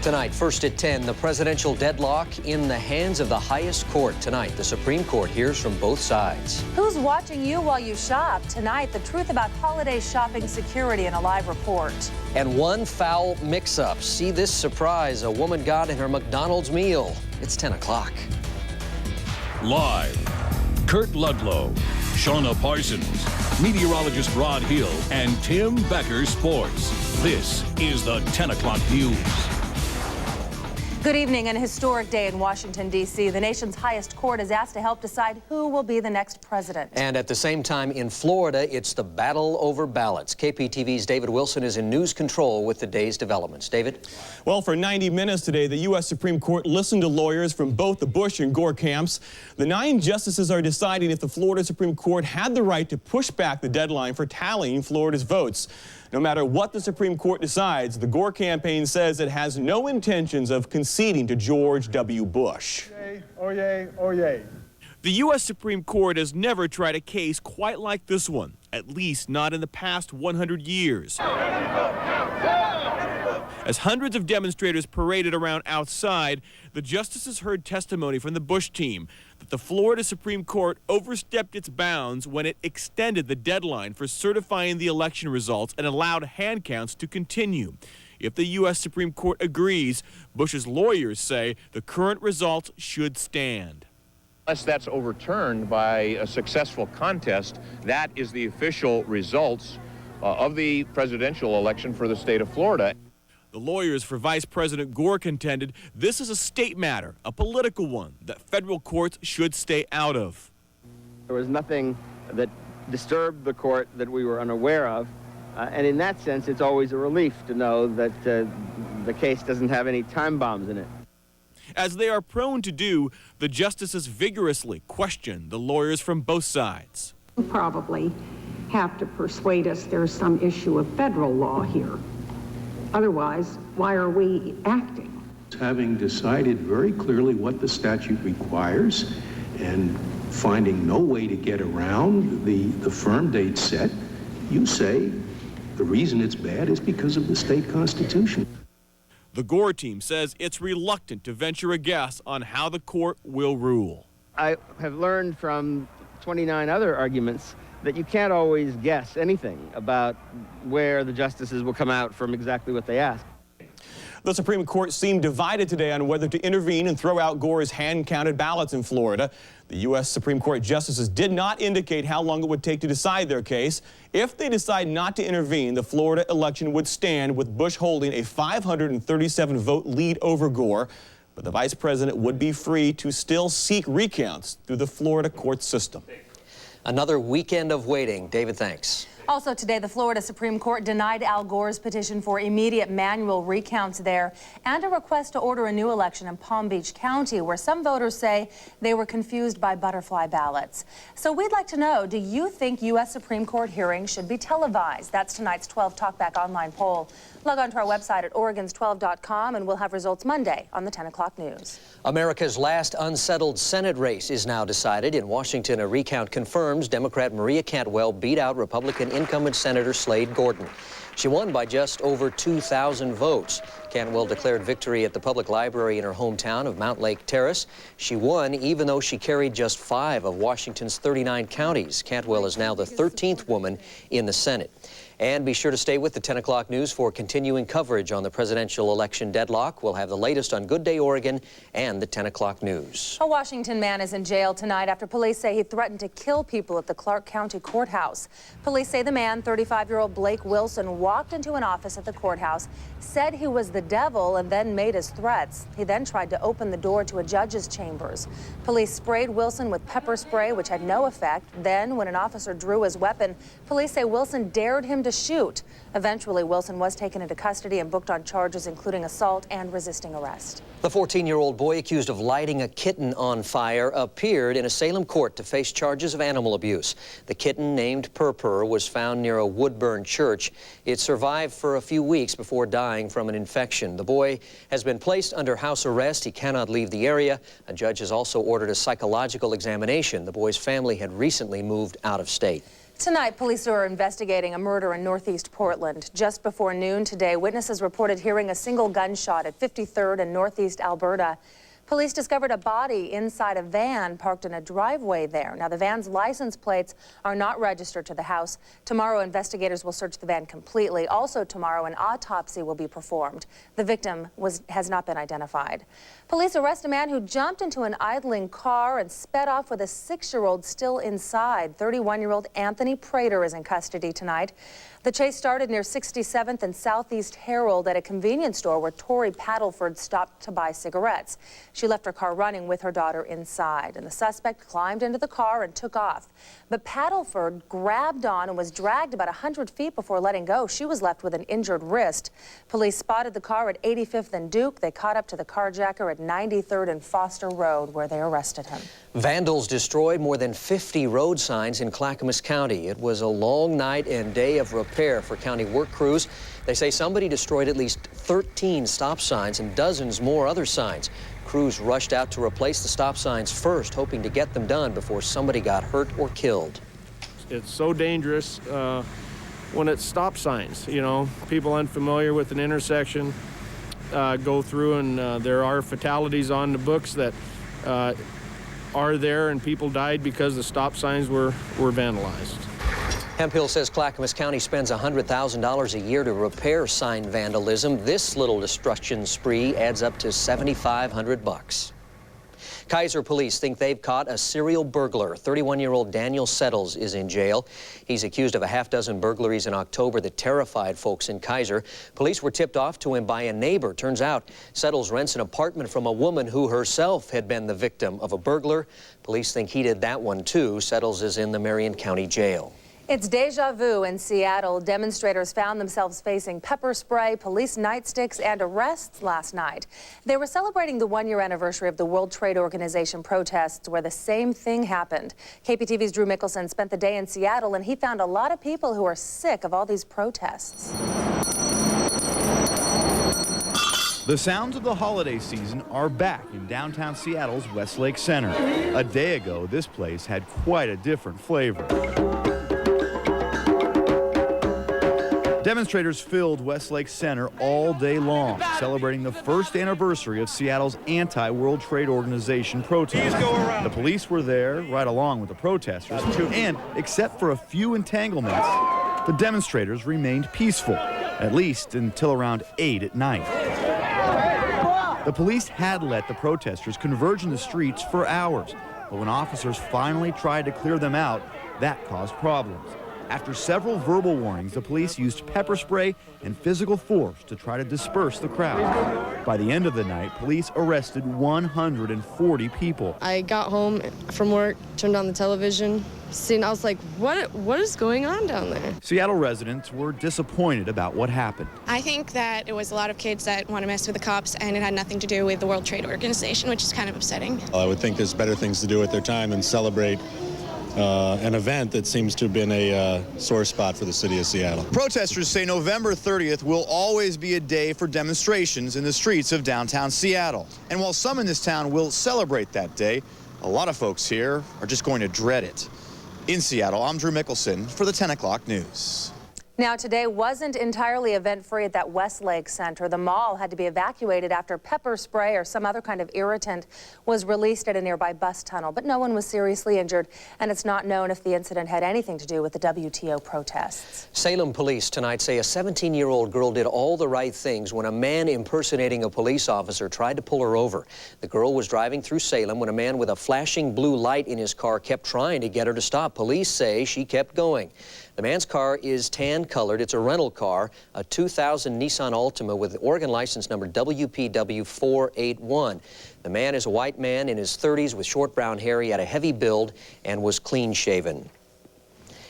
Tonight, first at 10, the presidential deadlock in the hands of the highest court. Tonight, the Supreme Court hears from both sides. Who's watching you while you shop? Tonight, the truth about holiday shopping security in a live report. And one foul mix-up. See this surprise a woman got in her McDonald's meal. It's 10 o'clock. Live, Kurt Ludlow, Shauna Parsons, meteorologist Rod Hill, and Tim Becker Sports. This is the 10 o'clock news. Good evening. An historic day in Washington, D.C. The nation's highest court is asked to help decide who will be the next president. And at the same time in Florida, it's the battle over ballots. KPTV's David Wilson is in news control with the day's developments. David? Well, for 90 minutes today, the U.S. Supreme Court listened to lawyers from both the Bush and Gore camps. The 9 justices are deciding if the Florida Supreme Court had the right to push back the deadline for tallying Florida's votes. No matter what the Supreme Court decides, the Gore campaign says it has no intentions of conceding to George W. Bush. Oyez, oyez. The U.S. Supreme Court has never tried a case quite like this one, at least not in the past 100 years. As hundreds of demonstrators paraded around outside, the justices heard testimony from the Bush team that the Florida Supreme Court overstepped its bounds when it extended the deadline for certifying the election results and allowed hand counts to continue. If the U.S. Supreme Court agrees, Bush's lawyers say the current results should stand. Unless that's overturned by a successful contest, that is the official results of the presidential election for the state of Florida. The lawyers for Vice President Gore contended this is a state matter, a political one, that federal courts should stay out of. There was nothing that disturbed the court that we were unaware of, and in that sense, it's always a relief to know that the case doesn't have any time bombs in it. As they are prone to do, the justices vigorously question the lawyers from both sides. You probably have to persuade us there's some issue of federal law here. Otherwise, why are we acting? Having decided very clearly what the statute requires and finding no way to get around the firm date set, you say the reason it's bad is because of the state constitution. The Gore team says it's reluctant to venture a guess on how the court will rule. I have learned from 29 other arguments that you can't always guess anything about where the justices will come out from exactly what they ask. The Supreme Court seemed divided today on whether to intervene and throw out Gore's hand-counted ballots in Florida. The U.S. Supreme Court justices did not indicate how long it would take to decide their case. If they decide not to intervene, the Florida election would stand with Bush holding a 537-vote lead over Gore. But the vice president would be free to still seek recounts through the Florida court system. Another weekend of waiting. David, thanks. Also today, the Florida Supreme Court denied Al Gore's petition for immediate manual recounts there and a request to order a new election in Palm Beach County, where some voters say they were confused by butterfly ballots. So we'd like to know, do you think U.S. Supreme Court hearings should be televised? That's tonight's 12 Talkback online poll. Log on to our website at Oregons12.com and we'll have results Monday on the 10 o'clock news. America's last unsettled Senate race is now decided. In Washington, a recount confirms Democrat Maria Cantwell beat out Republican incumbent Senator Slade Gorton. She won by just over 2,000 votes. Cantwell declared victory at the public library in her hometown of Mount Lake Terrace. She won even though she carried just 5 of Washington's 39 counties. Cantwell is now the 13th woman in the Senate. And be sure to stay with the 10 o'clock news for continuing coverage on the presidential election deadlock. We'll have the latest on Good Day Oregon and the 10 o'clock news. A Washington man is in jail tonight after police say he threatened to kill people at the Clark County Courthouse. Police say the man, 35-year-old Blake Wilson, walked into an office at the courthouse, said he was the devil, and then made his threats. He then tried to open the door to a judge's chambers. Police sprayed Wilson with pepper spray, which had no effect. Then, when an officer drew his weapon, police say Wilson dared him to shoot. Eventually, Wilson was taken into custody and booked on charges including assault and resisting arrest. The 14-year-old boy accused of lighting a kitten on fire appeared in a Salem court to face charges of animal abuse. The kitten, named Purr, was found near a Woodburn church. It survived for a few weeks before dying from an infection. The boy has been placed under house arrest. He cannot leave the area. A judge has also ordered a psychological examination. The boy's family had recently moved out of state. Tonight, police are investigating a murder in northeast Portland. Just before noon today, witnesses reported hearing a single gunshot at 53rd and northeast Alberta. Police discovered a body inside a van parked in a driveway there. Now, the van's license plates are not registered to the house. Tomorrow, investigators will search the van completely. Also tomorrow, an autopsy will be performed. The victim has not been identified. Police arrest a man who jumped into an idling car and sped off with a 6-year-old still inside. 31-year-old Anthony Prater is in custody tonight. The chase started near 67th and Southeast Herald at a convenience store where Tori Paddleford stopped to buy cigarettes. She left her car running with her daughter inside, and the suspect climbed into the car and took off. But Paddleford grabbed on and was dragged about 100 feet before letting go. She was left with an injured wrist. Police spotted the car at 85th and Duke. They caught up to the carjacker at 93rd and Foster Road, where they arrested him. Vandals destroyed more than 50 road signs in Clackamas County. It was a long night and day of repair for county work crews. They say somebody destroyed at least 13 stop signs and dozens more other signs. Crews rushed out to replace the stop signs first, hoping to get them done before somebody got hurt or killed. It's so dangerous when it's stop signs. You know, people unfamiliar with an intersection go through, and there are fatalities on the books that are there, and people died because the stop signs were vandalized. Hemphill says Clackamas County spends $100,000 a year to repair sign vandalism. This little destruction spree adds up to $7,500. Kaiser police think they've caught a serial burglar. 31-year-old Daniel Settles is in jail. He's accused of a half-dozen burglaries in October that terrified folks in Kaiser. Police were tipped off to him by a neighbor. Turns out Settles rents an apartment from a woman who herself had been the victim of a burglar. Police think he did that one too. Settles is in the Marion County Jail. It's deja vu in Seattle. Demonstrators found themselves facing pepper spray, police nightsticks, and arrests last night. They were celebrating the one-year anniversary of the World Trade Organization protests where the same thing happened. KPTV's Drew Mickelson spent the day in Seattle, and he found a lot of people who are sick of all these protests. The sounds of the holiday season are back in downtown Seattle's Westlake Center. A day ago, this place had quite a different flavor. Demonstrators filled Westlake Center all day long, celebrating the first anniversary of Seattle's anti-World Trade Organization protest. The police were there right along with the protesters, and except for a few entanglements, the demonstrators remained peaceful, at least until around 8 at night. The police had let the protesters converge in the streets for hours, but when officers finally tried to clear them out, that caused problems. After several verbal warnings, the police used pepper spray and physical force to try to disperse the crowd. By the end of the night, police arrested 140 people. I got home from work, turned on the television, and I was like, what is going on down there? Seattle residents were disappointed about what happened. I think that it was a lot of kids that want to mess with the cops, and it had nothing to do with the World Trade Organization, which is kind of upsetting. I would think there's better things to do with their time than celebrate an event that seems to have been a sore spot for the city of Seattle. Protesters say November 30th will always be a day for demonstrations in the streets of downtown Seattle. And while some in this town will celebrate that day, a lot of folks here are just going to dread it. In Seattle, I'm Drew Mickelson for the 10 o'clock news. Now, today wasn't entirely event-free at that Westlake Center. The mall had to be evacuated after pepper spray or some other kind of irritant was released at a nearby bus tunnel. But no one was seriously injured, and it's not known if the incident had anything to do with the WTO protests. Salem police tonight say a 17-year-old girl did all the right things when a man impersonating a police officer tried to pull her over. The girl was driving through Salem when a man with a flashing blue light in his car kept trying to get her to stop. Police say she kept going. The man's car is tan-colored. It's a rental car, a 2000 Nissan Altima with Oregon license number WPW 481. The man is a white man in his 30s with short brown hair. He had a heavy build and was clean-shaven.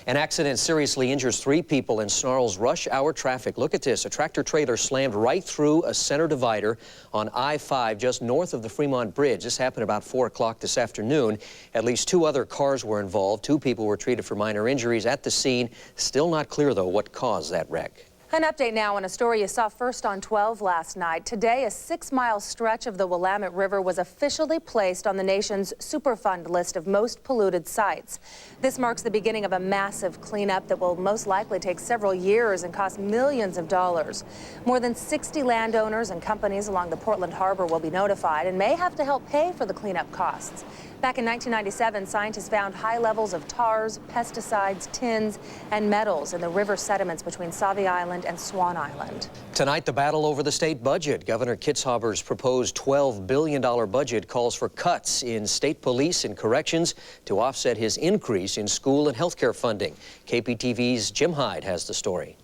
An accident seriously injures 3 people and snarls rush-hour traffic. Look at this. A tractor-trailer slammed right through a center divider on I-5 just north of the Fremont Bridge. This happened about 4 o'clock this afternoon. At least 2 other cars were involved. 2 people were treated for minor injuries at the scene. Still not clear, though, what caused that wreck. An update now on a story you saw first on 12 last night. Today, a 6-mile stretch of the Willamette River was officially placed on the nation's Superfund list of most polluted sites. This marks the beginning of a massive cleanup that will most likely take several years and cost millions of dollars. More than 60 landowners and companies along the Portland Harbor will be notified and may have to help pay for the cleanup costs. Back in 1997, scientists found high levels of tars, pesticides, tins, and metals in the river sediments between Sauvie Island and Swan Island. Tonight, the battle over the state budget. Governor Kitzhaber's proposed $12 billion budget calls for cuts in state police and corrections to offset his increase in school and health care funding. KPTV's Jim Hyde has the story.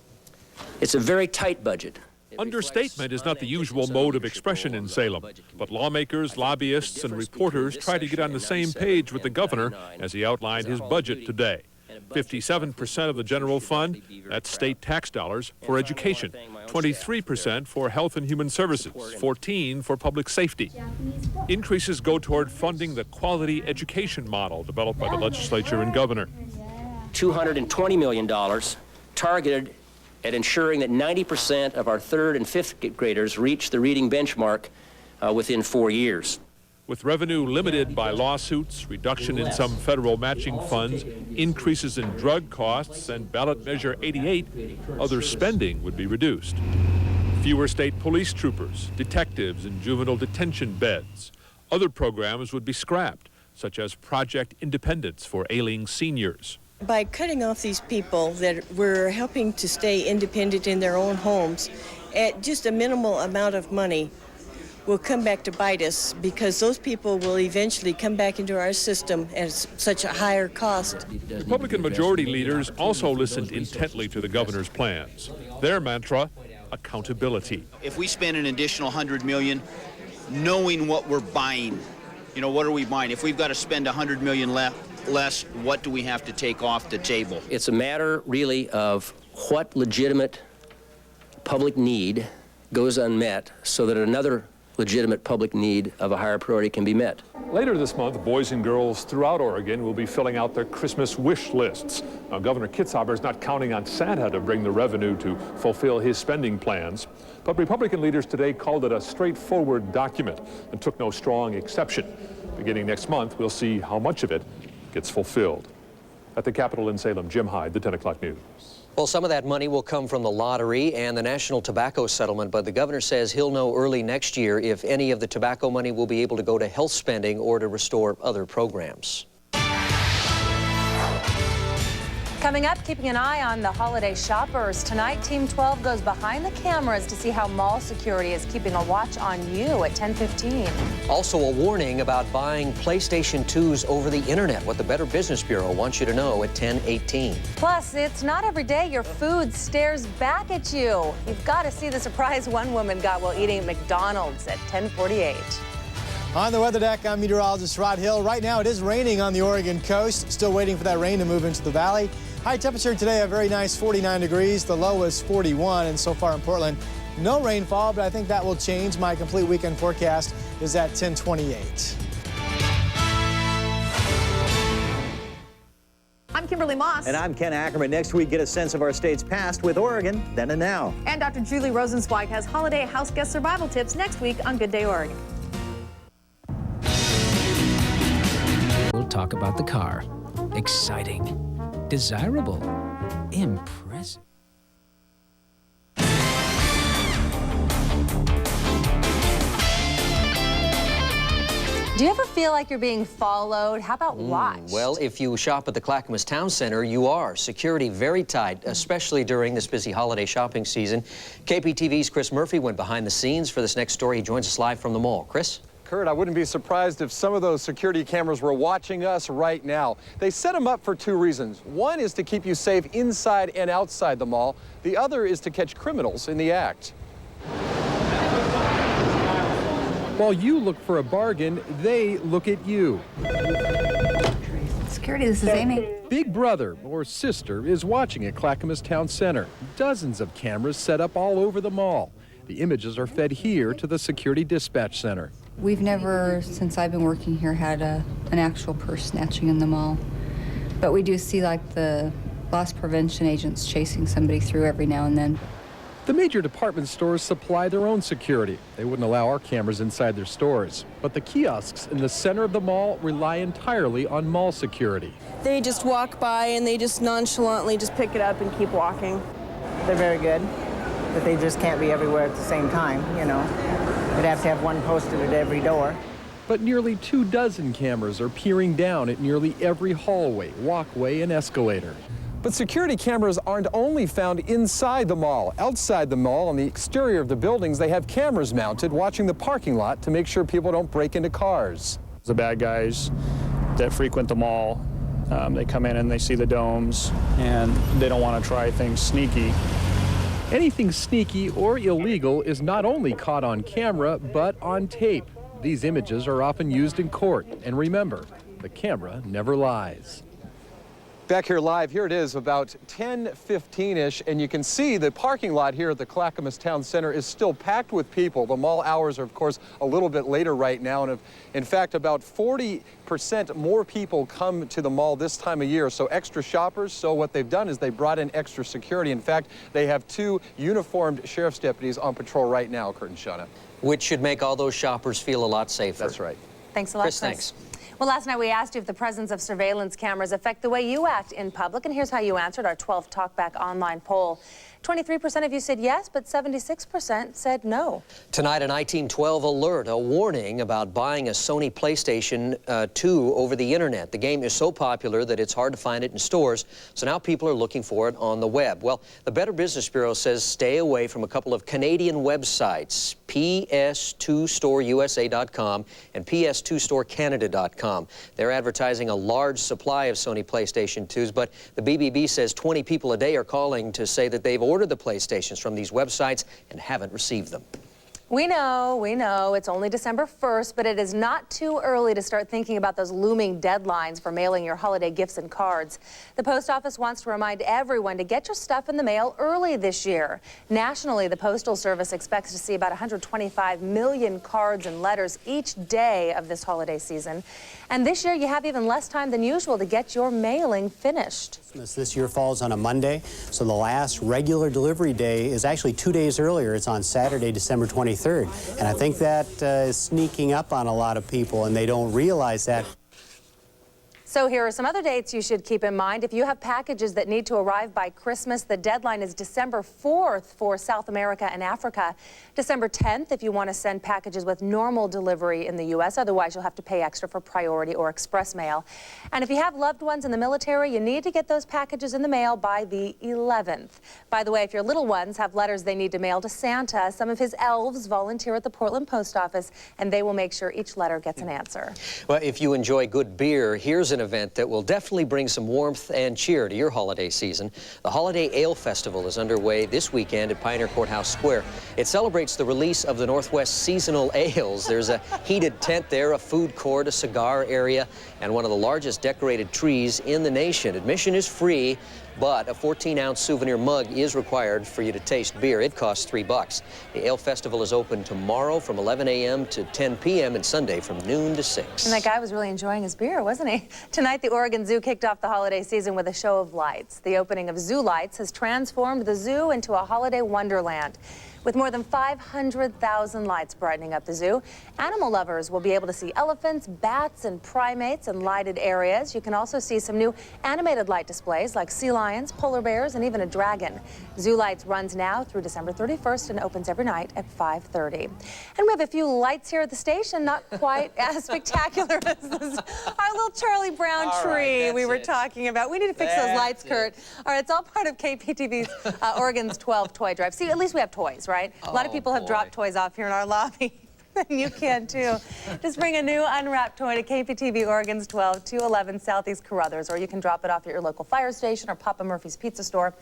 It's a very tight budget. Understatement is not the usual mode of expression in Salem, but lawmakers, lobbyists, and reporters try to get on the same page with the governor as he outlined his budget today. 57% of the general fund, that's state tax dollars, for education, 23% for health and human services, 14% for public safety. Increases go toward funding the quality education model developed by the legislature and governor. $220 million targeted at ensuring that 90% of our 3rd and 5th graders reach the reading benchmark within 4 years. With revenue limited by lawsuits, reduction in some federal matching funds, increases in drug costs, and ballot measure 88, other spending would be reduced. Fewer state police troopers, detectives, and juvenile detention beds. Other programs would be scrapped, such as Project Independence for ailing seniors. By cutting off these people that we're helping to stay independent in their own homes at just a minimal amount of money will come back to bite us, because those people will eventually come back into our system at such a higher cost. Republican majority leaders also listened intently to the governor's plans. Their mantra, accountability. If we spend an additional $100 million, knowing what we're buying, what are we buying? If we've got to spend $100 million less, what do we have to take off the table? It's a matter really of what legitimate public need goes unmet so that another legitimate public need of a higher priority can be met. Later this month, boys and girls throughout Oregon will be filling out their Christmas wish lists. Now, Governor Kitzhaber is not counting on Santa to bring the revenue to fulfill his spending plans, but Republican leaders today called it a straightforward document and took no strong exception. Beginning next month, we'll see how much of it gets fulfilled. At the Capitol in Salem, Jim Hyde, the 10 o'clock news. Well, some of that money will come from the lottery and the national tobacco settlement, but the governor says he'll know early next year if any of the tobacco money will be able to go to health spending or to restore other programs. Coming up, keeping an eye on the holiday shoppers. Tonight, Team 12 goes behind the cameras to see how mall security is keeping a watch on you at 10:15. Also, a warning about buying PlayStation 2s over the internet, what the Better Business Bureau wants you to know at 10:18. Plus, it's not every day your food stares back at you. You've got to see the surprise one woman got while eating at McDonald's at 10:48. On the weather deck, I'm meteorologist Rod Hill. Right now, it is raining on the Oregon coast. Still waiting for that rain to move into the valley. High temperature today, a very nice 49 degrees. The low is 41, and so far in Portland, no rainfall, but I think that will change. My complete weekend forecast is at 10:28. I'm Kimberly Moss. And I'm Ken Ackerman. Next week, get a sense of our state's past with Oregon, then and now. And Dr. Julie Rosenzweig has holiday house guest survival tips next week on Good Day Oregon. We'll talk about the car. Exciting. Desirable. Impressive. Do you ever feel like you're being followed? How about watched? Well, if you shop at the Clackamas Town Center, you are. Security very tight, especially during this busy holiday shopping season. KPTV's Chris Murphy went behind the scenes for this next story. He joins us live from the mall. Chris? Kurt, I wouldn't be surprised if some of those security cameras were watching us right now. They set them up for two reasons. One is to keep you safe inside and outside the mall. The other is to catch criminals in the act. While you look for a bargain, they look at you. Security, this is Amy. Big brother or sister is watching at Clackamas Town Center. Dozens of cameras set up all over the mall. The images are fed here to the security dispatch center. We've never, since I've been working here, had an actual purse snatching in the mall. But we do see like the loss prevention agents chasing somebody through every now and then. The major department stores supply their own security. They wouldn't allow our cameras inside their stores. But the kiosks in the center of the mall rely entirely on mall security. They just walk by and they just nonchalantly just pick it up and keep walking. They're very good, but they just can't be everywhere at the same time, you know. We'd have to have one posted at every door. But nearly 24 cameras are peering down at nearly every hallway, walkway, and escalator. But security cameras aren't only found inside the mall. Outside the mall, on the exterior of the buildings, they have cameras mounted watching the parking lot to make sure people don't break into cars. The bad guys that frequent the mall, they come in and they see the domes, and they don't want to try things sneaky. Anything sneaky or illegal is not only caught on camera, but on tape. These images are often used in court. And remember, the camera never lies. Back here live, here it is about 10:15-ish, and you can see the parking lot here at the Clackamas Town Center is still packed with people. The mall hours are, of course, a little bit later right now, and in fact, about 40% more people come to the mall this time of year, so extra shoppers. So what they've done is they brought in extra security. In fact, they have 2 uniformed sheriff's deputies on patrol right now, Kurt and Shauna. Which should make all those shoppers feel a lot safer. That's right. Thanks a lot, Chris. Thanks. Well, last night we asked you if the presence of surveillance cameras affect the way you act in public, and here's how you answered our 12 Talkback online poll. 23% of you said yes, but 76% said no. Tonight, a 1912 alert, a warning about buying a Sony PlayStation 2 over the internet. The game is so popular that it's hard to find it in stores, so now people are looking for it on the web. Well, the Better Business Bureau says stay away from a couple of Canadian websites, PS2StoreUSA.com and PS2StoreCanada.com. They're advertising a large supply of Sony PlayStation 2s, but the BBB says 20 people a day are calling to say that they've ordered the PlayStations from these websites and haven't received them. We know, it's only December 1st, but it is not too early to start thinking about those looming deadlines for mailing your holiday gifts and cards. The post office wants to remind everyone to get your stuff in the mail early this year. Nationally, the Postal Service expects to see about 125 million cards and letters each day of this holiday season. And this year, you have even less time than usual to get your mailing finished. This year falls on a Monday, so the last regular delivery day is actually 2 days earlier. It's on Saturday, December 23rd. And I think that is sneaking up on a lot of people, and they don't realize that. So here are some other dates you should keep in mind. If you have packages that need to arrive by Christmas, the deadline is December 4th for South America and Africa. December 10th if you want to send packages with normal delivery in the U.S. Otherwise, you'll have to pay extra for priority or express mail. And if you have loved ones in the military, you need to get those packages in the mail by the 11th. By the way, if your little ones have letters they need to mail to Santa, some of his elves volunteer at the Portland Post Office, and they will make sure each letter gets an answer. Well, if you enjoy good beer, here's an event that will definitely bring some warmth and cheer to your holiday season. The Holiday Ale Festival is underway this weekend at Pioneer Courthouse Square. It celebrates the release of the Northwest seasonal ales. There's a heated tent there, a food court, a cigar area, and one of the largest decorated trees in the nation. Admission is free, but a 14-ounce souvenir mug is required for you to taste beer. It costs $3. The Ale Festival is open tomorrow from 11 a.m. to 10 p.m. and Sunday from noon to 6. And that guy was really enjoying his beer, wasn't he? Tonight, the Oregon Zoo kicked off the holiday season with a show of lights. The opening of Zoo Lights has transformed the zoo into a holiday wonderland. With more than 500,000 lights brightening up the zoo, animal lovers will be able to see elephants, bats, and primates in lighted areas. You can also see some new animated light displays like sea lions, polar bears, and even a dragon. Zoo Lights runs now through December 31st and opens every night at 5:30. And we have a few lights here at the station, not quite as spectacular as this, our little Charlie Brown tree we were talking about. We need to fix those lights, Kurt. All right, it's all part of KPTV's Oregon's 12 Toy Drive. See, at least we have toys, right? A lot of people have dropped toys off here in our lobby. You can too. Just bring a new unwrapped toy to KPTV Oregon's 12, 211 Southeast Carruthers, or you can drop it off at your local fire station or Papa Murphy's Pizza store.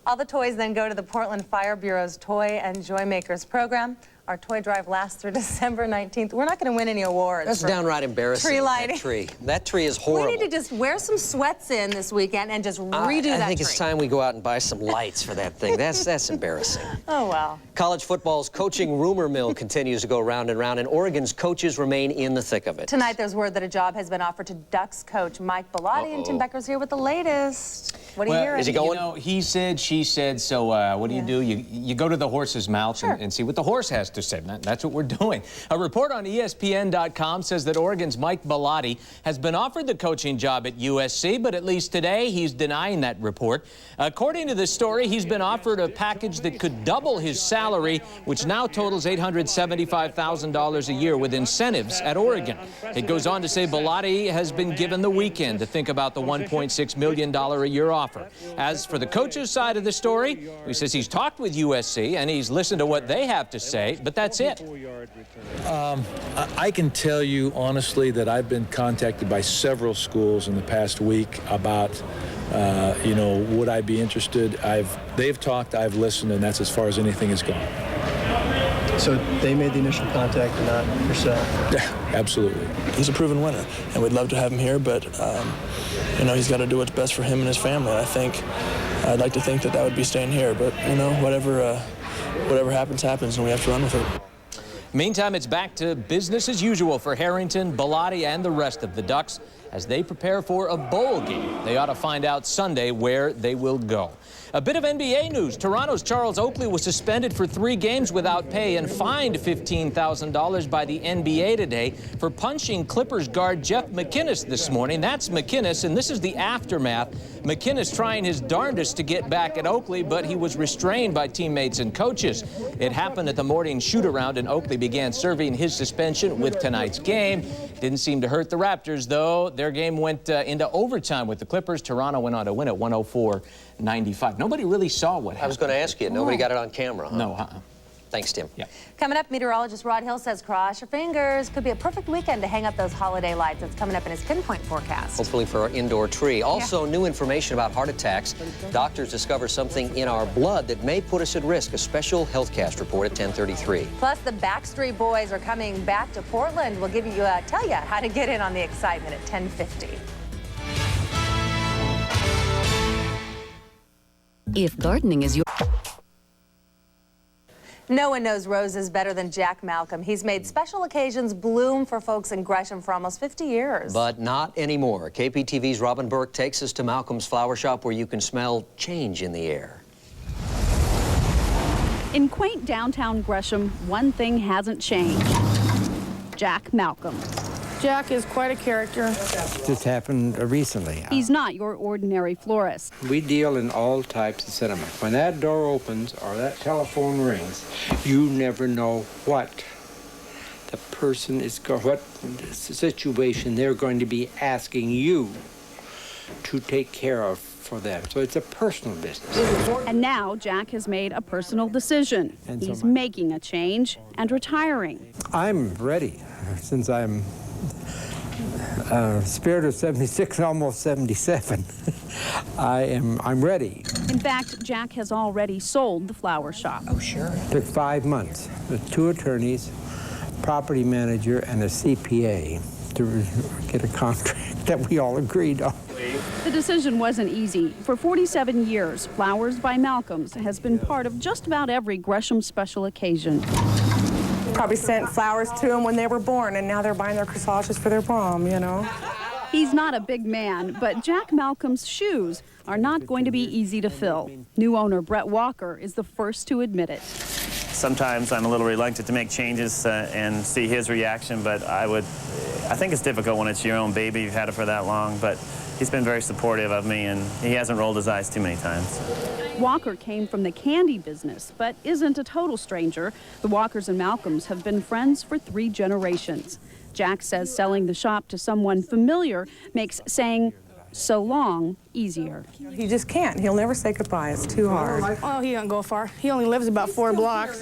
All the toys then go to the Portland Fire Bureau's Toy and Joy Makers program. Our toy drive lasts through December 19th. We're not going to win any awards. That's downright embarrassing. Tree lighting. That tree is horrible. We need to just wear some sweats in this weekend and just redo that I think tree. it's time we go out and buy some lights for that thing. That's embarrassing. Oh, well. College football's coaching rumor mill continues to go round and round, and Oregon's coaches remain in the thick of it. Tonight, there's word that a job has been offered to Ducks coach Mike Bellotti, and Tim Becker's here with the latest. What are you hearing? Is he going? You know, he said, she said, so what do you do? You go to the horse's mouth and see what the horse has to say. That's what we're doing. A report on ESPN.com says that Oregon's Mike Bellotti has been offered the coaching job at USC, but at least today he's denying that report. According to the story, he's been offered a package that could double his salary, which now totals $875,000 a year with incentives at Oregon. It goes on to say Bellotti has been given the weekend to think about the $1.6 million a year offer. As for the coach's side of the story, he says he's talked with USC and he's listened to what they have to say, but that's it. I can tell you honestly that I've been contacted by several schools in the past week about, you know, would I be interested? They've talked, I've listened, and that's as far as anything has gone. So they made the initial contact and not yourself? Yeah, absolutely. He's a proven winner, and we'd love to have him here, but, you know, he's got to do what's best for him and his family. I'd like to think that would be staying here, but, you know, whatever happens, happens, and we have to run with it. Meantime, it's back to business as usual for Harrington, Bellotti, and the rest of the Ducks as they prepare for a bowl game. They ought to find out Sunday where they will go. A bit of NBA news. Toronto's Charles Oakley was suspended for 3 games without pay and fined $15,000 by the NBA today for punching Clippers guard Jeff McInnes this morning. That's McInnes, and this is the aftermath. McInnes trying his darndest to get back at Oakley, but he was restrained by teammates and coaches. It happened at the morning shoot-around, and Oakley began serving his suspension with tonight's game. Didn't seem to hurt the Raptors, though. Their game went into overtime with the Clippers. Toronto went on to win at 104-95. Nobody really saw what happened. I was going to ask you. Nobody got it on camera, huh? No. Thanks, Tim. Yeah. Coming up, meteorologist Rod Hill says cross your fingers. Could be a perfect weekend to hang up those holiday lights. That's coming up in his pinpoint forecast. Hopefully for our indoor tree. Also, new information about heart attacks. Doctors discover something in our blood that may put us at risk. A special HealthCast report at 10:33. Plus, the Backstreet Boys are coming back to Portland. We'll give you tell you how to get in on the excitement at 10:50. If gardening is your... No one knows roses better than Jack Malcolm. He's made special occasions bloom for folks in Gresham for almost 50 years. But not anymore. KPTV's Robin Burke takes us to Malcolm's flower shop where you can smell change in the air. In quaint downtown Gresham, one thing hasn't changed. Jack Malcolm. Jack is quite a character. This happened recently. He's not your ordinary florist. We deal in all types of sentiment. When that door opens or that telephone rings, you never know what the person is going, what situation they're going to be asking you to take care of for them. So it's a personal business. And now Jack has made a personal decision. He's making a change and retiring. I'm ready since I'm spirit of 76, almost 77. I'm ready. In fact, Jack has already sold the flower shop. Oh, sure. It took 5 months with 2 attorneys, property manager, and a CPA to get a contract that we all agreed on. The decision wasn't easy. For 47 years, Flowers by Malcolm's has been part of just about every Gresham special occasion. Probably sent flowers to them when they were born, and now they're buying their corsages for their prom, you know. He's not a big man, but Jack Malcolm's shoes are not going to be easy to fill. New owner Brett Walker is the first to admit it. Sometimes I'm a little reluctant to make changes and see his reaction, but I think it's difficult when it's your own baby. You've had it for that long, but he's been very supportive of me, and he hasn't rolled his eyes too many times. Walker came from the candy business, but isn't a total stranger. The Walkers and Malcolms have been friends for 3 generations. Jack says selling the shop to someone familiar makes saying so long easier. He just can't. He'll never say goodbye. It's too hard. Oh, he doesn't go far. He only lives about 4 blocks.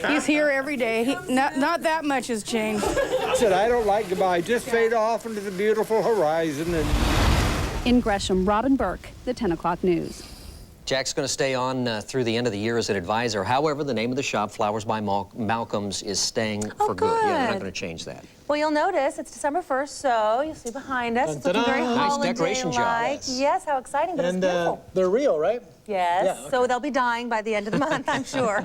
He's here every day. Not that much has changed. I said, I don't like goodbye. Just fade off into the beautiful horizon. In Gresham, Robin Burke, the 10 o'clock news. Jack's going to stay on through the end of the year as an advisor. However, the name of the shop, Flowers by Malcolm's, is staying for good. Yeah, they're not going to change that. Well, you'll notice it's December 1st, so you'll see behind us. It's looking very nice decoration job. Yes, how exciting, but and it's beautiful. They're real, right? Yes, Yeah, okay. So they'll be dying by the end of the month, I'm sure.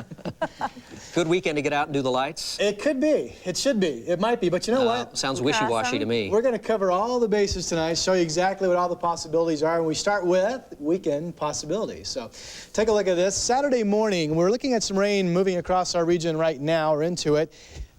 Good weekend to get out and do the lights? It could be. It should be. It might be. But you know what? Sounds wishy-washy to me. We're going to cover all the bases tonight, show you exactly what all the possibilities are, and we start with weekend possibilities. So take a look at this. Saturday morning, we're looking at some rain moving across our region right now, or into it.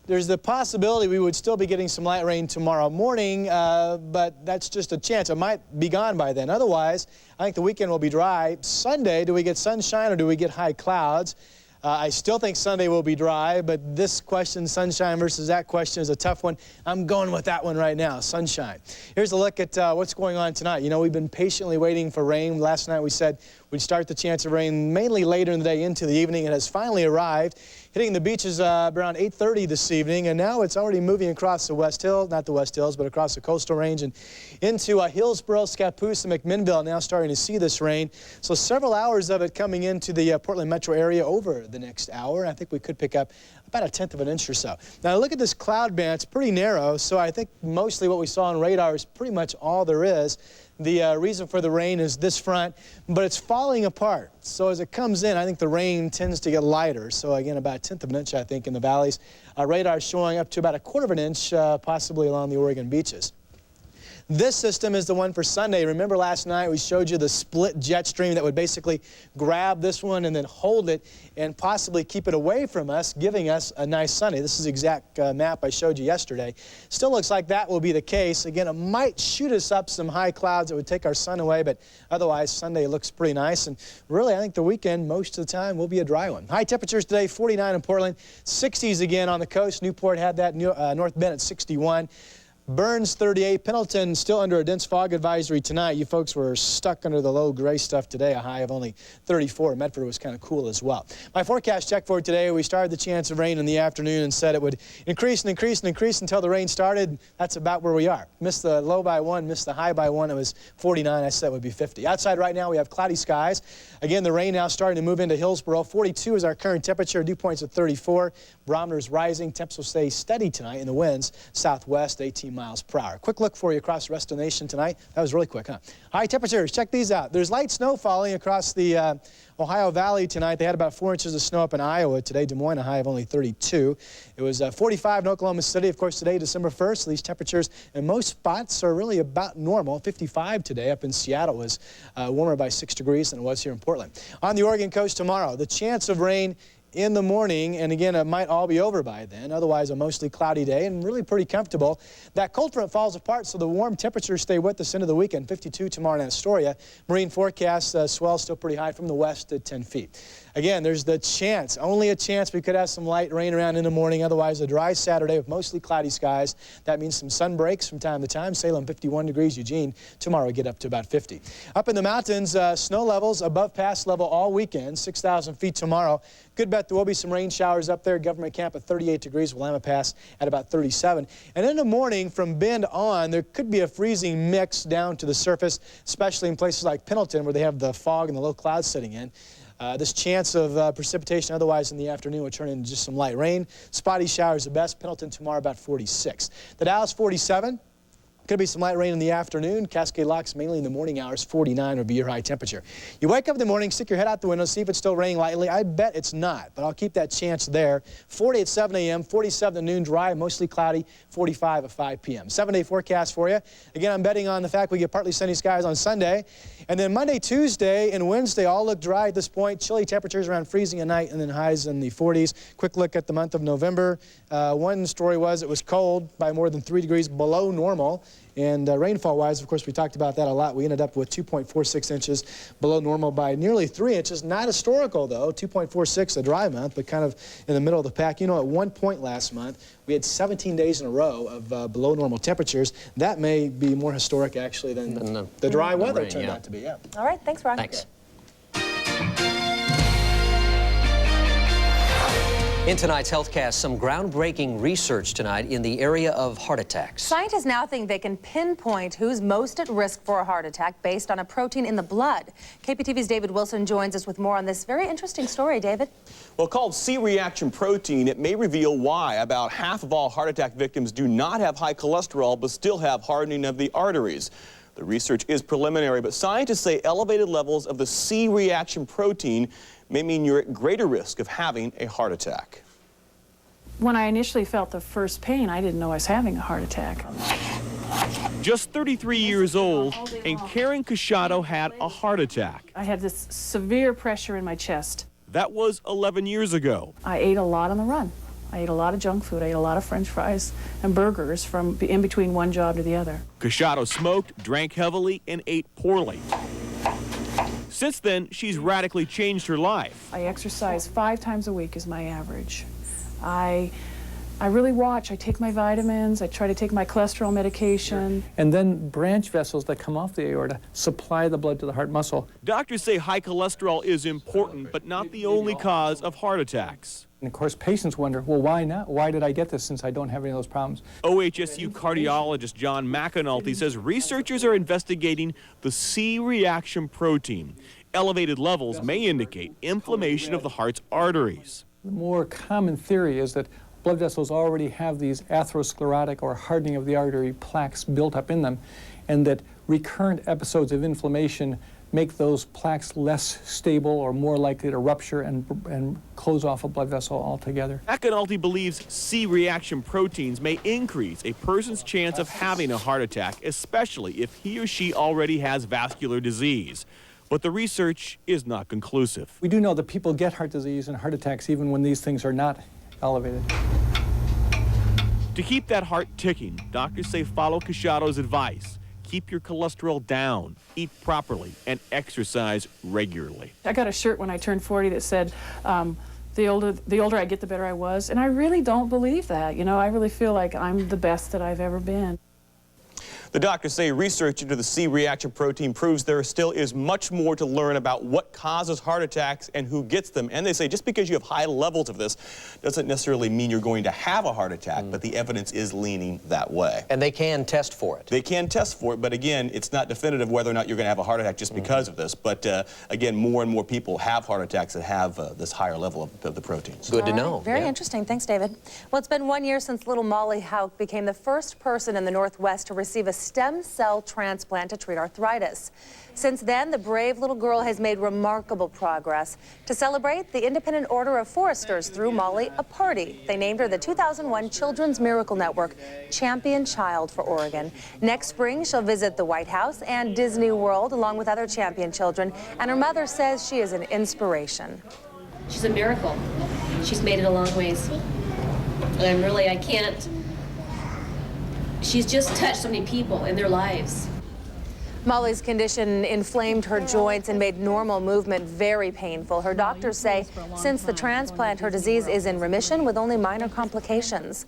There's the possibility we would still be getting some light rain tomorrow morning, but that's just a chance. It might be gone by then. Otherwise, I think the weekend will be dry. Sunday, do we get sunshine or do we get high clouds? I still think Sunday will be dry, but this question, sunshine versus that question, is a tough one. I'm going with that one right now, sunshine. Here's a look at what's going on tonight. You know, we've been patiently waiting for rain. Last night we said we'd start the chance of rain mainly later in the day into the evening. It has finally arrived, hitting the beaches around 8:30 this evening, and now it's already moving across the West Hill, not the West Hills, but across the coastal range and into Hillsborough, Scappoose, and McMinnville, now starting to see this rain. So several hours of it coming into the Portland metro area over the next hour. I think we could pick up about 1/10 of an inch or so. Now look at this cloud band. It's pretty narrow, so I think mostly what we saw on radar is pretty much all there is. The reason for the rain is this front, but it's falling apart. So as it comes in, I think the rain tends to get lighter. So again, about 1/10 of an inch, I think, in the valleys. Radar is showing up to about 1/4 of an inch, possibly along the Oregon beaches. This system is the one for Sunday. Remember last night we showed you the split jet stream that would basically grab this one and then hold it and possibly keep it away from us, giving us a nice Sunday. This is the exact map I showed you yesterday. Still looks like that will be the case. Again, it might shoot us up some high clouds that would take our sun away, but otherwise Sunday looks pretty nice. And really, I think the weekend, most of the time, will be a dry one. High temperatures today, 49 in Portland, 60s again on the coast. Newport had that, North Bend at 61. Burns 38, Pendleton still under a dense fog advisory tonight. You folks were stuck under the low gray stuff today, a high of only 34. Medford was kind of cool as well. My forecast check for today, we started the chance of rain in the afternoon and said it would increase and increase and increase until the rain started. That's about where we are. Missed the low by 1, missed the high by 1. It was 49. I said it would be 50. Outside right now we have cloudy skies. Again, the rain now starting to move into Hillsborough. 42 is our current temperature. Dew point's at 34. Barometer's rising. Temps will stay steady tonight in the winds southwest, 18 miles per hour. Quick look for you across the rest of the nation tonight. That was really quick, huh? High temperatures, check these out. There's light snow falling across the Ohio Valley tonight. They had about 4 inches of snow up in Iowa today. Des Moines, a high of only 32. It was 45 in Oklahoma City. Of course, today, December 1st, so these temperatures in most spots are really about normal. 55 today. Up in Seattle was warmer by 6 degrees than it was here in Portland. On the Oregon coast tomorrow, the chance of rain in the morning, and again, it might all be over by then. Otherwise, a mostly cloudy day and really pretty comfortable. That cold front falls apart, so the warm temperatures stay with us into the weekend. 52 tomorrow in Astoria. Marine forecast, swell still pretty high from the west at 10 feet. Again, there's the chance, only a chance, we could have some light rain around in the morning. Otherwise, a dry Saturday with mostly cloudy skies. That means some sun breaks from time to time. Salem, 51 degrees. Eugene, tomorrow we get up to about 50. Up in the mountains, snow levels above pass level all weekend, 6,000 feet tomorrow. Good bet there will be some rain showers up there. Government Camp at 38 degrees. Willamette Pass at about 37. And in the morning, from Bend on, there could be a freezing mix down to the surface, especially in places like Pendleton where they have the fog and the low clouds sitting in. This chance of precipitation otherwise in the afternoon will turn into just some light rain. Spotty showers at best. Pendleton tomorrow about 46. The Dow's 47. Could be some light rain in the afternoon. Cascade Locks mainly in the morning hours. 49 would be your high temperature. You wake up in the morning, stick your head out the window, see if it's still raining lightly. I bet it's not, but I'll keep that chance there. 40 at 7 a.m., 47 at noon, dry, mostly cloudy, 45 at 5 p.m. 7-day forecast for you. Again, I'm betting on the fact we get partly sunny skies on Sunday. And then Monday, Tuesday, and Wednesday all look dry at this point. Chilly temperatures around freezing at night and then highs in the 40s. Quick look at the month of November. One story was it was cold by more than 3 degrees below normal. And rainfall-wise, of course, we talked about that a lot. We ended up with 2.46 inches below normal by nearly 3 inches. Not historical, though. 2.46 a dry month, but kind of in the middle of the pack. You know, at one point last month, we had 17 days in a row of below normal temperatures. That may be more historic, actually, than the dry weather turned out to be. Yeah. All right. Thanks, Ron. Thanks. In tonight's HealthCast, some groundbreaking research tonight in the area of heart attacks. Scientists now think they can pinpoint who's most at risk for a heart attack based on a protein in the blood. KPTV's David Wilson joins us with more on this very interesting story. David? Well, called C-reaction protein, it may reveal why about half of all heart attack victims do not have high cholesterol but still have hardening of the arteries. The research is preliminary, but scientists say elevated levels of the C-reaction protein may mean you're at greater risk of having a heart attack. When I initially felt the first pain, I didn't know I was having a heart attack. Just 33 years old, and Karen Cachado had a heart attack. I had this severe pressure in my chest. That was 11 years ago. I ate a lot on the run. I ate a lot of junk food. I ate a lot of French fries and burgers from in between one job to the other. Cachado smoked, drank heavily, and ate poorly. Since then, she's radically changed her life. I exercise 5 times a week is my average. I really watch. I take my vitamins. I try to take my cholesterol medication. And then branch vessels that come off the aorta supply the blood to the heart muscle. Doctors say high cholesterol is important, but not the only cause of heart attacks. And of course, patients wonder, well, why not? Why did I get this since I don't have any of those problems? OHSU cardiologist John McAnulty says researchers are investigating the C-reaction protein. Elevated levels may indicate inflammation of the heart's arteries. The more common theory is that blood vessels already have these atherosclerotic or hardening of the artery plaques built up in them, and that recurrent episodes of inflammation make those plaques less stable or more likely to rupture and close off a blood vessel altogether. McAnulty believes C-reaction proteins may increase a person's chance of having a heart attack, especially if he or she already has vascular disease. But the research is not conclusive. We do know that people get heart disease and heart attacks even when these things are not elevated. To keep that heart ticking, doctors say follow Cachado's advice. Keep your cholesterol down, eat properly, and exercise regularly. I got a shirt when I turned 40 that said, the older I get, the better I was. And I really don't believe that. You know, I really feel like I'm the best that I've ever been. The doctors say research into the C-reaction protein proves there still is much more to learn about what causes heart attacks and who gets them. And they say just because you have high levels of this doesn't necessarily mean you're going to have a heart attack, but the evidence is leaning that way. And they can test for it. They can test for it, but again, it's not definitive whether or not you're going to have a heart attack just because of this. But again, more and more people have heart attacks that have this higher level of the proteins. Good to know. Very interesting. Thanks, David. Well, it's been 1 year since little Molly Houck became the first person in the Northwest to receive a stem cell transplant to treat arthritis. Since then, the brave little girl has made remarkable progress. To celebrate, the Independent Order of Foresters threw Molly a party. They named her the 2001 Children's Miracle Network Champion Child for Oregon. Next spring, she'll visit the White House and Disney World along with other champion children, and her mother says she is an inspiration. She's a miracle. She's made it a long ways. And I can't. She's just touched so many people in their lives. Molly's condition inflamed her joints and made normal movement very painful. Her doctors say since the transplant, her disease is in remission with only minor complications.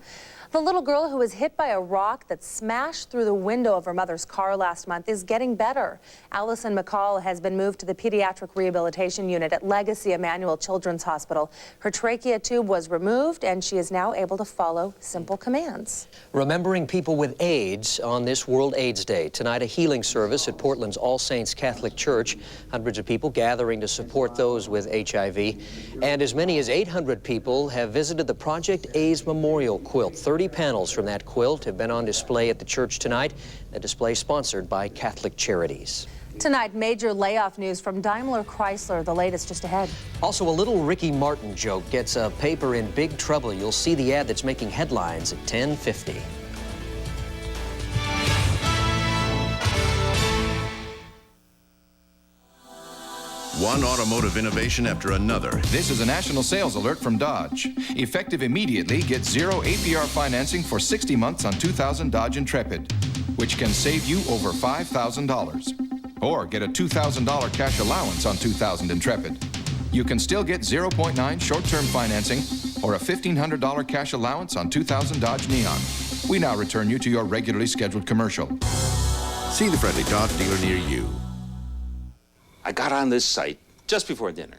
The little girl who was hit by a rock that smashed through the window of her mother's car last month is getting better. Allison McCall has been moved to the pediatric rehabilitation unit at Legacy Emmanuel Children's Hospital. Her trachea tube was removed and she is now able to follow simple commands. Remembering people with AIDS on this World AIDS Day. Tonight, a healing service at Portland's All Saints Catholic Church. Hundreds of people gathering to support those with HIV. And as many as 800 people have visited the Project A's Memorial Quilt. 30 panels from that quilt have been on display at the church tonight. A display sponsored by Catholic Charities. Tonight, major layoff news from Daimler Chrysler. The latest just ahead. Also, a little Ricky Martin joke gets a paper in big trouble. You'll see the ad that's making headlines at 10:50. One automotive innovation after another. This is a national sales alert from Dodge. Effective immediately, get 0 APR financing for 60 months on 2000 Dodge Intrepid, which can save you over $5,000. Or get a $2,000 cash allowance on 2000 Intrepid. You can still get 0.9 short-term financing or a $1,500 cash allowance on 2000 Dodge Neon. We now return you to your regularly scheduled commercial. See the friendly Dodge dealer near you. I got on this site just before dinner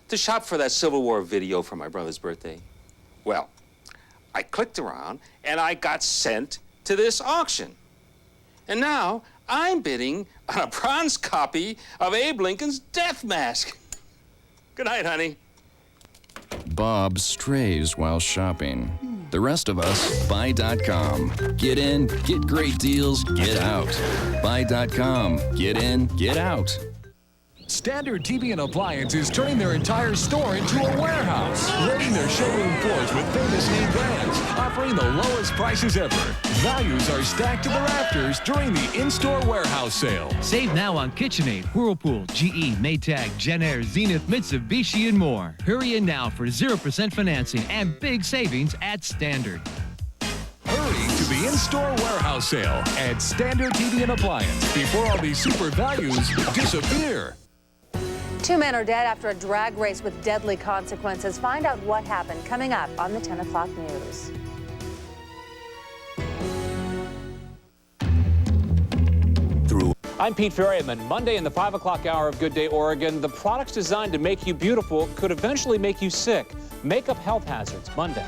to shop for that Civil War video for my brother's birthday. Well, I clicked around and I got sent to this auction. And now I'm bidding on a bronze copy of Abe Lincoln's death mask. Good night, honey. Bob strays while shopping. The rest of us, buy.com. Get in, get great deals, get out. Buy.com. Get in, get out. Standard TV and Appliance is turning their entire store into a warehouse, loading their showroom floors with famous name brands, offering the lowest prices ever. Values are stacked to the rafters during the in-store warehouse sale. Save now on KitchenAid, Whirlpool, GE, Maytag, Genair, Zenith, Mitsubishi, and more. Hurry in now for 0% financing and big savings at Standard. Hurry to the in-store warehouse sale at Standard TV and Appliance before all these super values disappear. 2 men are dead after a drag race with deadly consequences. Find out what happened coming up on the 10 o'clock news. I'm Pete Ferryman. Monday in the 5 o'clock hour of Good Day Oregon, the products designed to make you beautiful could eventually make you sick. Makeup health hazards, Monday.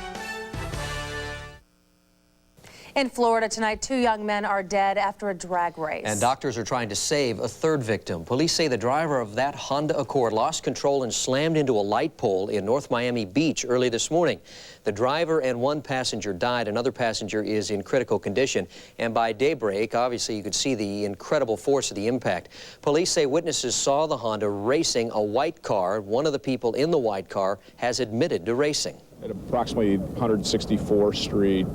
In Florida tonight, 2 young men are dead after a drag race. And doctors are trying to save a 3rd victim. Police say the driver of that Honda Accord lost control and slammed into a light pole in North Miami Beach early this morning. The driver and 1 passenger died. Another passenger is in critical condition. And by daybreak, obviously, you could see the incredible force of the impact. Police say witnesses saw the Honda racing a white car. One of the people in the white car has admitted to racing. At approximately 164th Street,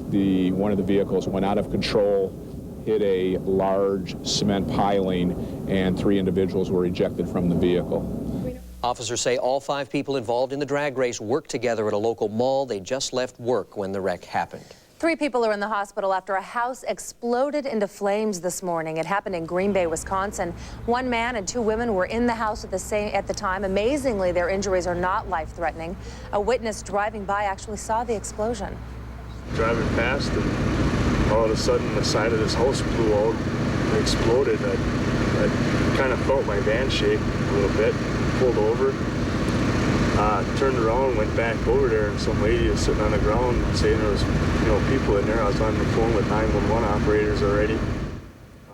one of the vehicles went out of control, hit a large cement piling, and 3 individuals were ejected from the vehicle. Officers say all 5 people involved in the drag race worked together at a local mall. They just left work when the wreck happened. 3 people are in the hospital after a house exploded into flames this morning. It happened in Green Bay, Wisconsin. 1 man and 2 women were in the house at the time. Amazingly, their injuries are not life-threatening. A witness driving by actually saw the explosion. Driving past, and all of a sudden the side of this house blew out and exploded. I kind of felt my van shake a little bit, pulled over. Turned around, went back over there, and some lady was sitting on the ground saying there was, people in there. I was on the phone with 911 operators already.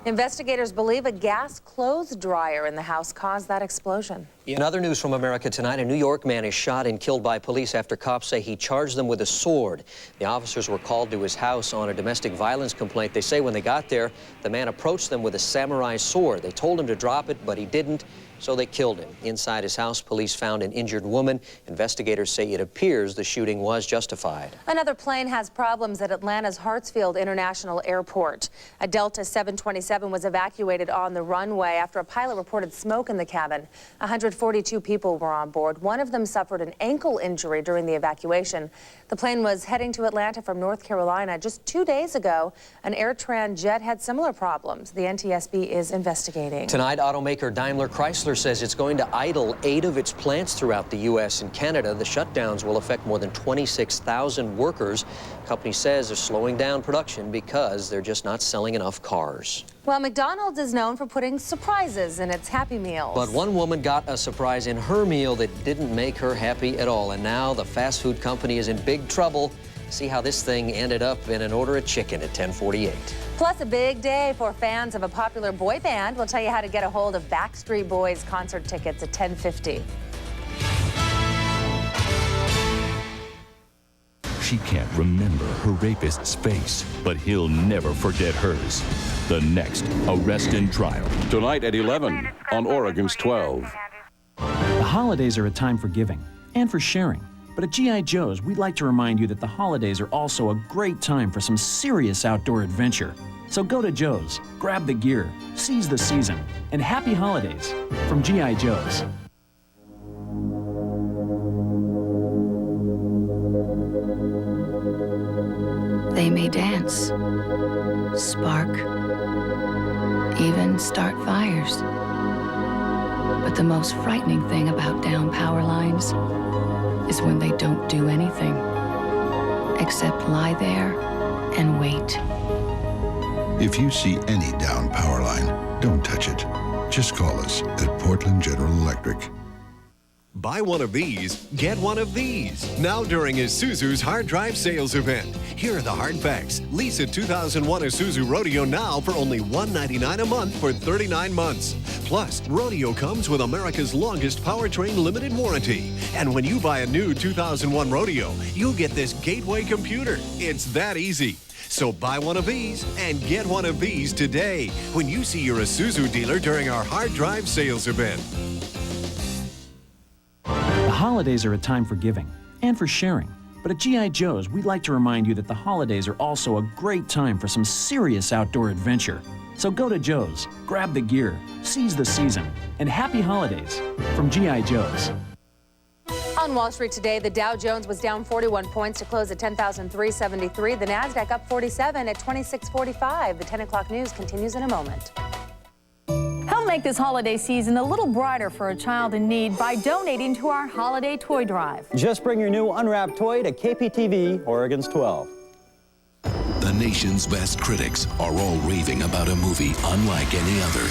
Investigators believe a gas clothes dryer in the house caused that explosion. In other news from America tonight, a New York man is shot and killed by police after cops say he charged them with a sword. The officers were called to his house on a domestic violence complaint. They say when they got there, the man approached them with a samurai sword. They told him to drop it, but he didn't, so they killed him. Inside his house, police found an injured woman. Investigators say it appears the shooting was justified. Another plane has problems at Atlanta's Hartsfield International Airport. A Delta 727 was evacuated on the runway after a pilot reported smoke in the cabin. 142 people were on board. One of them suffered an ankle injury during the evacuation. The plane was heading to Atlanta from North Carolina. Just 2 days ago, an AirTran jet had similar problems. The NTSB is investigating. Tonight, automaker Daimler Chrysler says it's going to idle 8 of its plants throughout the U.S. and Canada. The shutdowns will affect more than 26,000 workers. The company says they're slowing down production because they're just not selling enough cars. Well, McDonald's is known for putting surprises in its Happy Meals. But one woman got a surprise in her meal that didn't make her happy at all. And now the fast food company is in big trouble. See how this thing ended up in an order of chicken at 10:48. Plus, a big day for fans of a popular boy band. We'll tell you how to get a hold of Backstreet Boys concert tickets at 10:50. She can't remember her rapist's face, but he'll never forget hers. The next arrest and trial. Tonight at 11 on Oregon's 12. The holidays are a time for giving and for sharing. But at G.I. Joe's, we'd like to remind you that the holidays are also a great time for some serious outdoor adventure. So go to Joe's, grab the gear, seize the season, and happy holidays from G.I. Joe's. They may dance, spark, even start fires. But the most frightening thing about down power lines is when they don't do anything except lie there and wait. If you see any down power line, don't touch it. Just call us at Portland General Electric. Buy one of these, get one of these. Now during Isuzu's hard drive sales event. Here are the hard facts. Lease a 2001 Isuzu Rodeo now for only $199 a month for 39 months. Plus, Rodeo comes with America's longest powertrain limited warranty. And when you buy a new 2001 Rodeo, you'll get this gateway computer. It's that easy. So buy one of these and get one of these today when you see your Isuzu dealer during our hard drive sales event. The holidays are a time for giving and for sharing. But at G.I. Joe's, we'd like to remind you that the holidays are also a great time for some serious outdoor adventure. So go to Joe's, grab the gear, seize the season, and happy holidays from G.I. Joe's. On Wall Street today, the Dow Jones was down 41 points to close at 10,373. The Nasdaq up 47 at 2645. The 10 o'clock news continues in a moment. Help make this holiday season a little brighter for a child in need by donating to our holiday toy drive. Just bring your new unwrapped toy to KPTV, Oregon's 12. The nation's best critics are all raving about a movie unlike any other.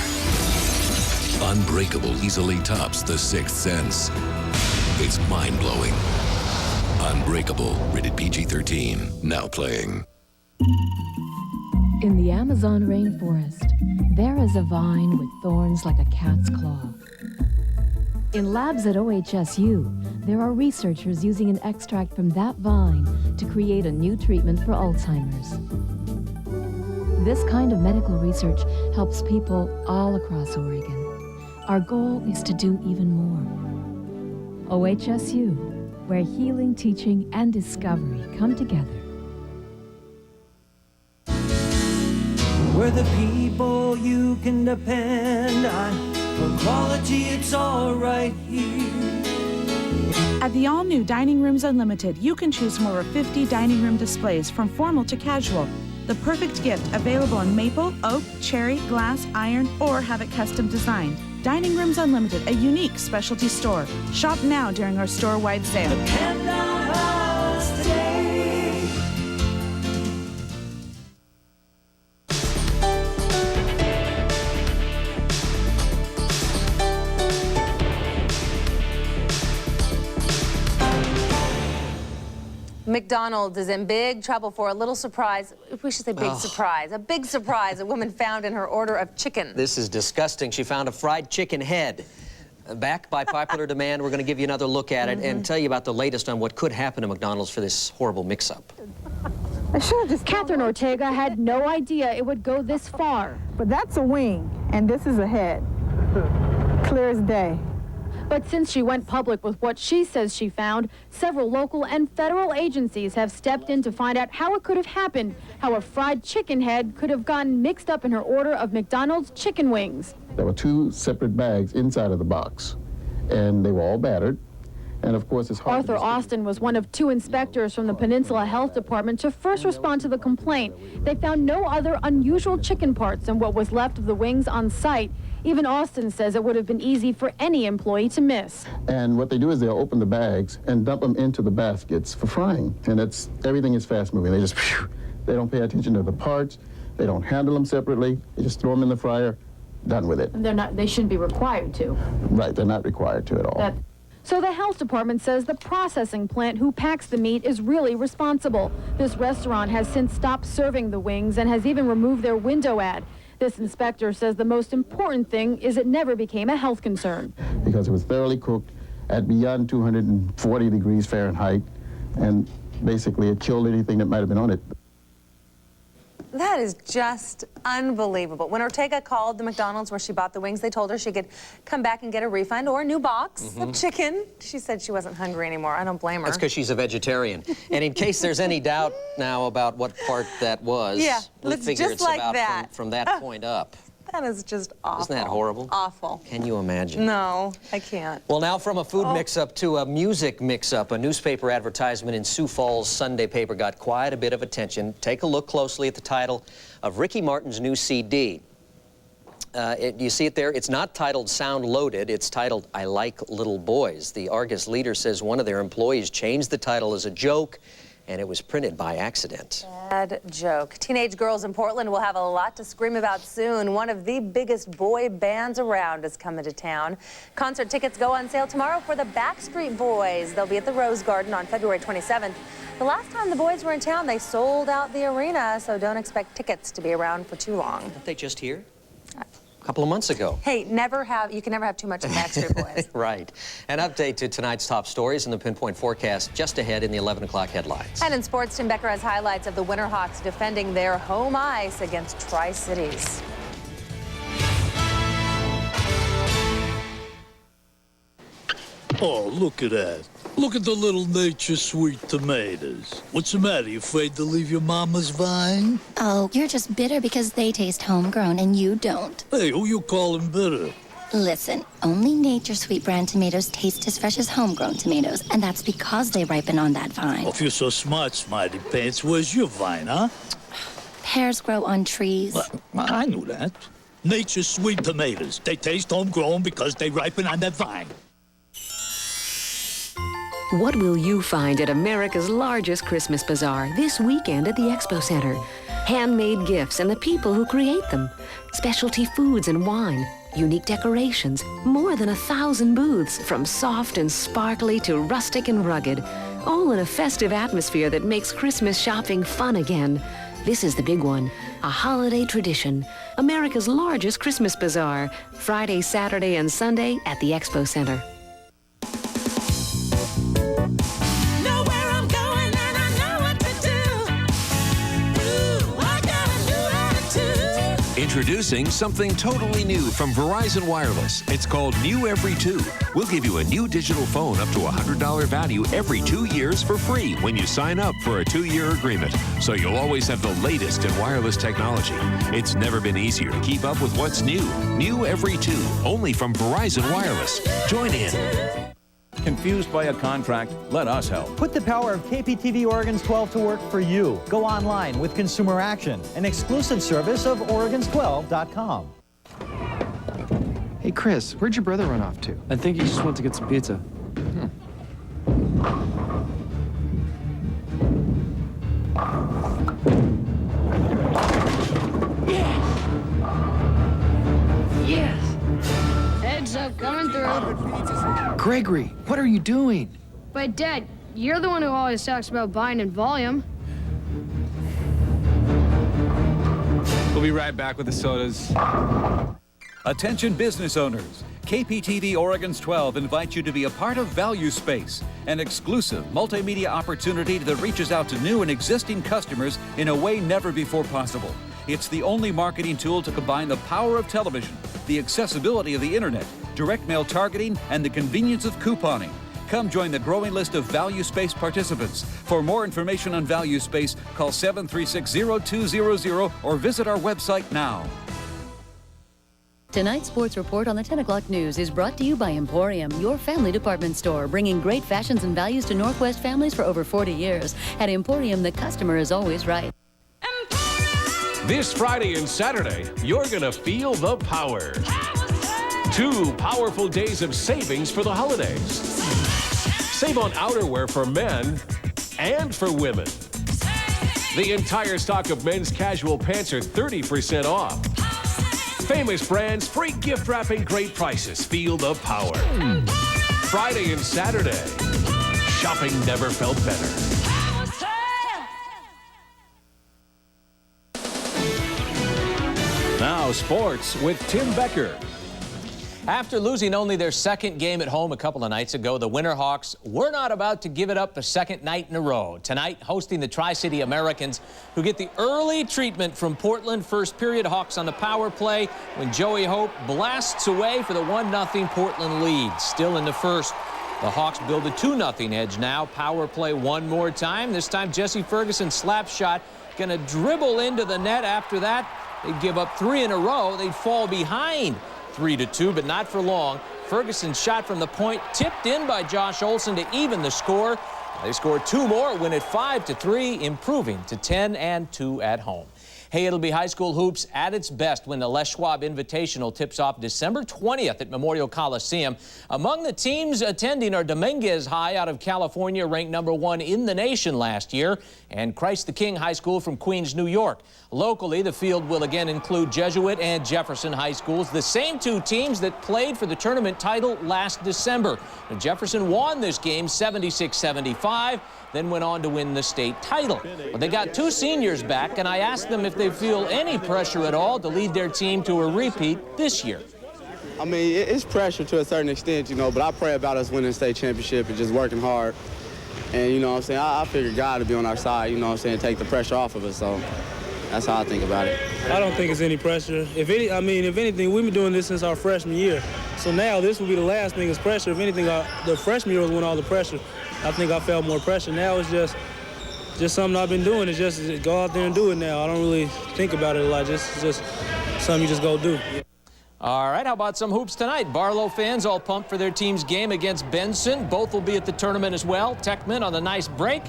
Unbreakable easily tops The Sixth Sense. It's mind-blowing. Unbreakable, rated PG-13, now playing. In the Amazon rainforest, there is a vine with thorns like a cat's claw. In labs at OHSU, there are researchers using an extract from that vine to create a new treatment for Alzheimer's. This kind of medical research helps people all across Oregon. Our goal is to do even more. OHSU, where healing, teaching, and discovery come together. We're the people you can depend on. For quality, it's all right here. At the all-new Dining Rooms Unlimited, you can choose from over 50 dining room displays from formal to casual. The perfect gift available in maple, oak, cherry, glass, iron, or have it custom designed. Dining Rooms Unlimited, a unique specialty store. Shop now during our store-wide sale. Depend on us today. McDonald's is in big trouble for a little surprise. We should say big surprise. A big surprise a woman found in her order of chicken. This is disgusting. She found a fried chicken head. Back by popular demand, we're going to give you another look at it and tell you about the latest on what could happen to McDonald's for this horrible mix-up. Catherine Ortega had no idea it would go this far. But that's a wing, and this is a head. Clear as day. But since she went public with what she says she found, several local and federal agencies have stepped in to find out how it could have happened, how a fried chicken head could have gotten mixed up in her order of McDonald's chicken wings. There were two separate bags inside of the box, and they were all battered. And of course, it's hard. Arthur Austin was one of two inspectors from the Peninsula Health Department to first respond to the complaint. They found no other unusual chicken parts in what was left of the wings on site. Even Austin says it would have been easy for any employee to miss. And what they do is they'll open the bags and dump them into the baskets for frying. And everything is fast moving. They just, they don't pay attention to the parts. They don't handle them separately. They just throw them in the fryer, done with it. And they shouldn't be required to. Right, they're not required to at all. So the health department says the processing plant who packs the meat is really responsible. This restaurant has since stopped serving the wings and has even removed their window ad. This inspector says the most important thing is it never became a health concern. Because it was thoroughly cooked at beyond 240 degrees Fahrenheit, and basically it killed anything that might have been on it. That is just unbelievable. When Ortega called the McDonald's where she bought the wings, they told her she could come back and get a refund or a new box of chicken. She said she wasn't hungry anymore. I don't blame her. That's because she's a vegetarian. And in case there's any doubt now about what part that was, we figure it's like about that. From that point up. That is just awful. Isn't that horrible? Awful. Can you imagine? No, I can't. Well, now from a food mix-up to a music mix-up, a newspaper advertisement in Sioux Falls Sunday paper got quite a bit of attention. Take a look closely at the title of Ricky Martin's new CD. You see it there? It's not titled Sound Loaded. It's titled I Like Little Boys. The Argus leader says one of their employees changed the title as a joke, and it was printed by accident. Bad joke. Teenage girls in Portland will have a lot to scream about soon. One of the biggest boy bands around is coming to town. Concert tickets go on sale tomorrow for the Backstreet Boys. They'll be at the Rose Garden on February 27th. The last time the boys were in town, they sold out the arena, so don't expect tickets to be around for too long. Aren't they just here? A couple of months ago. Hey, you can never have too much of Backstreet Boys. Right. An update to tonight's top stories and the Pinpoint forecast just ahead in the 11 o'clock headlines. And in sports, Tim Becker has highlights of the Winterhawks defending their home ice against Tri-Cities. Oh, look at that. Look at the little Nature Sweet tomatoes. What's the matter? You afraid to leave your mama's vine? Oh, you're just bitter because they taste homegrown and you don't. Hey, who you calling bitter? Listen, only Nature Sweet brand tomatoes taste as fresh as homegrown tomatoes, and that's because they ripen on that vine. Oh, if you're so smart, Smarty Pants, where's your vine, huh? Pears grow on trees. Well, I knew that. Nature Sweet tomatoes. They taste homegrown because they ripen on that vine. What will you find at America's largest Christmas bazaar this weekend at the Expo Center? Handmade gifts and the people who create them. Specialty foods and wine. Unique decorations. More than 1,000 booths, from soft and sparkly to rustic and rugged. All in a festive atmosphere that makes Christmas shopping fun again. This is the big one, a holiday tradition. America's largest Christmas bazaar. Friday, Saturday, and Sunday at the Expo Center. Introducing something totally new from Verizon Wireless. It's called New Every 2. We'll give you a new digital phone up to $100 value every 2 years for free when you sign up for a 2-year agreement. So you'll always have the latest in wireless technology. It's never been easier to keep up with what's new. New Every 2, only from Verizon Wireless. Join in. Confused by a contract? Let us help. Put the power of KPTV Oregon's 12 to work for you. Go online with Consumer Action, an exclusive service of Oregons12.com. Hey, Chris, where'd your brother run off to? I think he just went to get some pizza. Yes! Heads up, coming through. Gregory, what are you doing? But, Dad, you're the one who always talks about buying in volume. We'll be right back with the sodas. Attention business owners. KPTV Oregon's 12 invites you to be a part of Value Space, an exclusive multimedia opportunity that reaches out to new and existing customers in a way never before possible. It's the only marketing tool to combine the power of television, the accessibility of the internet, direct mail targeting, and the convenience of couponing. Come join the growing list of Value Space participants. For more information on Value Space, call 736-0200 or visit our website now. Tonight's sports report on the 10 o'clock news is brought to you by Emporium, your family department store, bringing great fashions and values to Northwest families for over 40 years. At Emporium, the customer is always right. This Friday and Saturday, you're gonna feel the power. 2 powerful days of savings for the holidays. Save on outerwear for men and for women. The entire stock of men's casual pants are 30% off. Famous brands, free gift wrapping, great prices. Feel the power. Friday and Saturday, shopping never felt better. Now sports with Tim Becker. After losing only their second game at home a couple of nights ago, the Winterhawks were not about to give it up the second night in a row. Tonight, hosting the Tri-City Americans, who get the early treatment from Portland. First period, Hawks on the power play when Joey Hope blasts away for the 1-0 Portland lead. Still in the first, the Hawks build a 2-0 edge now. Power play one more time. This time, Jesse Ferguson's slap shot going to dribble into the net. After that, they'd give up 3 in a row. They'd fall behind 3-2, but not for long. Ferguson's shot from the point tipped in by Josh Olson to even the score. They score 2 more, win it 5-3, improving to 10-2 at home. Hey, it'll be high school hoops at its best when the Les Schwab Invitational tips off December 20th at Memorial Coliseum. Among the teams attending are Dominguez High out of California, ranked #1 in the nation last year, and Christ the King High School from Queens, New York. Locally, the field will again include Jesuit and Jefferson High Schools, the same two teams that played for the tournament title last December. Now, Jefferson won this game 76-75, then went on to win the state title. Well, they got two seniors back, and I asked them if they feel any pressure at all to lead their team to a repeat this year. I mean, it's pressure to a certain extent, you know, but I pray about us winning the state championship and just working hard. And, you know what I'm saying, I figure God to be on our side, you know what I'm saying, take the pressure off of us, so that's how I think about it. I don't think it's any pressure. If anything, we've been doing this since our freshman year. So now this will be the last thing is pressure. If anything, the freshman year was when all the pressure. I think I felt more pressure. Now it's just something I've been doing. It's just go out there and do it now. I don't really think about it a lot. It's just something you just go do. All right, how about some hoops tonight? Barlow fans all pumped for their team's game against Benson. Both will be at the tournament as well. Techman on the nice break.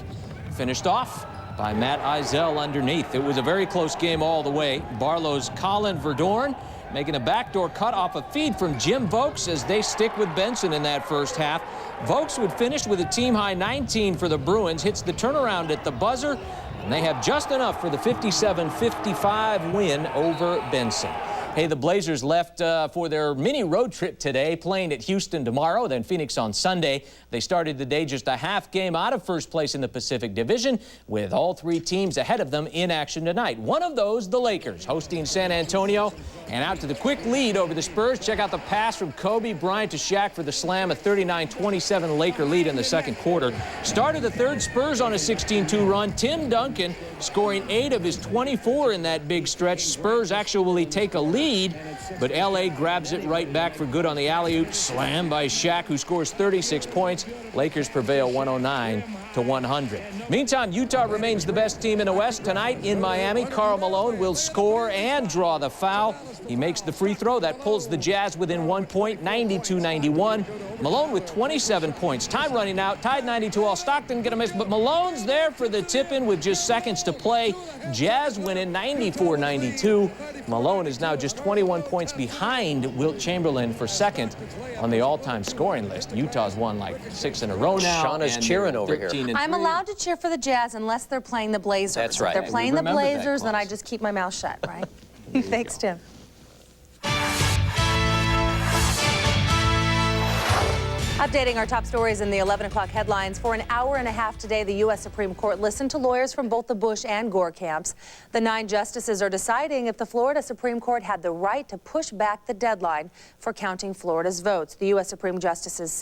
Finished off by Matt Eisel underneath. It was a very close game all the way. Barlow's Colin Verdorn making a backdoor cut off a feed from Jim Vokes as they stick with Benson in that first half. Vokes would finish with a team-high 19 for the Bruins, hits the turnaround at the buzzer, and they have just enough for the 57-55 win over Benson. Hey, the Blazers left for their mini road trip today, playing at Houston tomorrow, then Phoenix on Sunday. They started the day just a half game out of first place in the Pacific Division, with all three teams ahead of them in action tonight. One of those, the Lakers, hosting San Antonio, and out to the quick lead over the Spurs. Check out the pass from Kobe Bryant to Shaq for the slam, a 39-27 Laker lead in the second quarter. Started the third, Spurs on a 16-2 run. Tim Duncan scoring 8 of his 24 in that big stretch. Spurs actually take a lead, but L.A. grabs it right back for good on the alley-oop slam by Shaq, who scores 36 points. Lakers prevail 109-100. Meantime, Utah remains the best team in the West. Tonight in Miami, Karl Malone will score and draw the foul. He makes the free throw. That pulls the Jazz within 1 point, 92-91. Malone with 27 points. Time running out. Tied 92 all. Stockton get a miss, but Malone's there for the tip-in with just seconds to play. Jazz winning 94-92. Malone is now just 21 points behind Wilt Chamberlain for second on the all-time scoring list. Utah's won like 6 in a row now. Shauna's cheering over here. I'm allowed to cheer for the Jazz unless they're playing the Blazers. That's right. If they're playing the Blazers, then I just keep my mouth shut, right? Thanks, Tim. Updating our top stories in the 11 o'clock headlines. For an hour and a half today, the U.S. Supreme Court listened to lawyers from both the Bush and Gore camps. The 9 justices are deciding if the Florida Supreme Court had the right to push back the deadline for counting Florida's votes. The U.S. Supreme Justices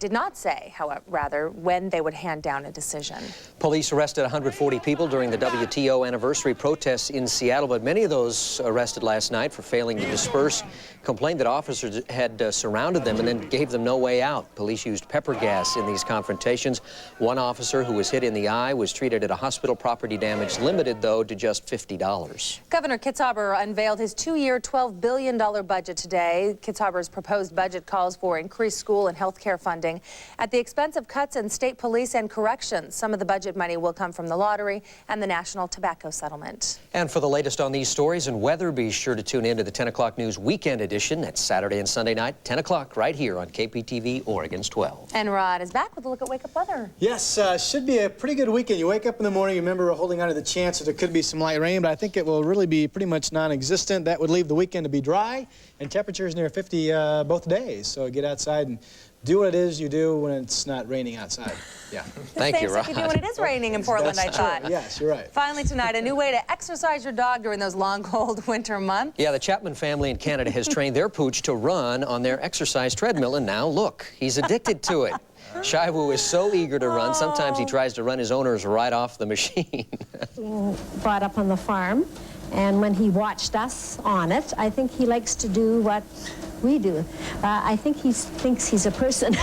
did not say, however, when they would hand down a decision. Police arrested 140 people during the WTO anniversary protests in Seattle, but many of those arrested last night for failing to disperse complained that officers had surrounded them and then gave them no way out. Police used pepper gas in these confrontations. One officer who was hit in the eye was treated at a hospital. Property damage limited, though, to just $50. Governor Kitzhaber unveiled his 2-year, $12 billion budget today. Kitzhaber's proposed budget calls for increased school and health care funding at the expense of cuts in state police and corrections. Some of the budget money will come from the lottery and the National Tobacco Settlement. And for the latest on these stories and weather, be sure to tune in to the 10 o'clock news weekend edition. That's Saturday and Sunday night, 10 o'clock, right here on KPTV, Oregon's 12. And Rod is back with a look at Wake Up Weather. Yes, should be a pretty good weekend. You wake up in the morning, you remember we're holding on to the chance that there could be some light rain, but I think it will really be pretty much non-existent. That would leave the weekend to be dry, and temperatures near 50 both days. So get outside and do what it is you do when it's not raining outside. Yeah. Thank you, Rod. Same stuff you do when it is raining in Portland, I thought. Yes, you're right. Finally tonight, a new way to exercise your dog during those long, cold winter months. Yeah, the Chapman family in Canada has trained their pooch to run on their exercise treadmill, and now look, he's addicted to it. Shivu is so eager to run, sometimes he tries to run his owners right off the machine. Brought up on the farm, and when he watched us on it, I think he likes to do what we do. I think he thinks he's a person.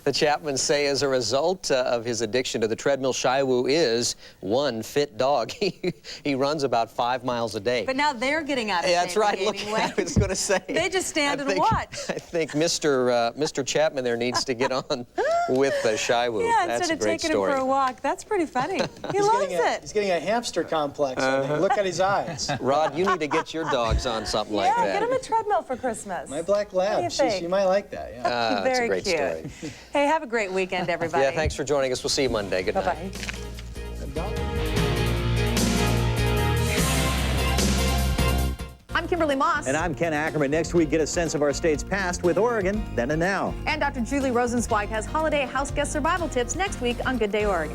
The Chapmans say as a result of his addiction to the treadmill, Shaiwu is one fit dog. He runs about 5 miles a day. But now they're getting out of shape. That's right. and Look, gaining I weight. was going to say. They just stand and watch. I think Mr. Chapman there needs to get on with Shaiwu. Yeah, That's instead a of great taking story. him for a walk. That's pretty funny. He loves it. He's getting a hamster complex. I think. Look at his eyes. Rod, you need to get your dogs on something like Yeah, that. get him a treadmill for Christmas. My black What do you lab. think? She might like that. Yeah. That's Very a great cute. story. Hey, have a great weekend, everybody. Yeah, thanks for joining us. We'll see you Monday. Good night. Bye-bye. I'm Kimberly Moss. And I'm Ken Ackerman. Next week, get a sense of our state's past with Oregon, then and now. And Dr. Julie Rosenzweig has holiday house guest survival tips next week on Good Day Oregon.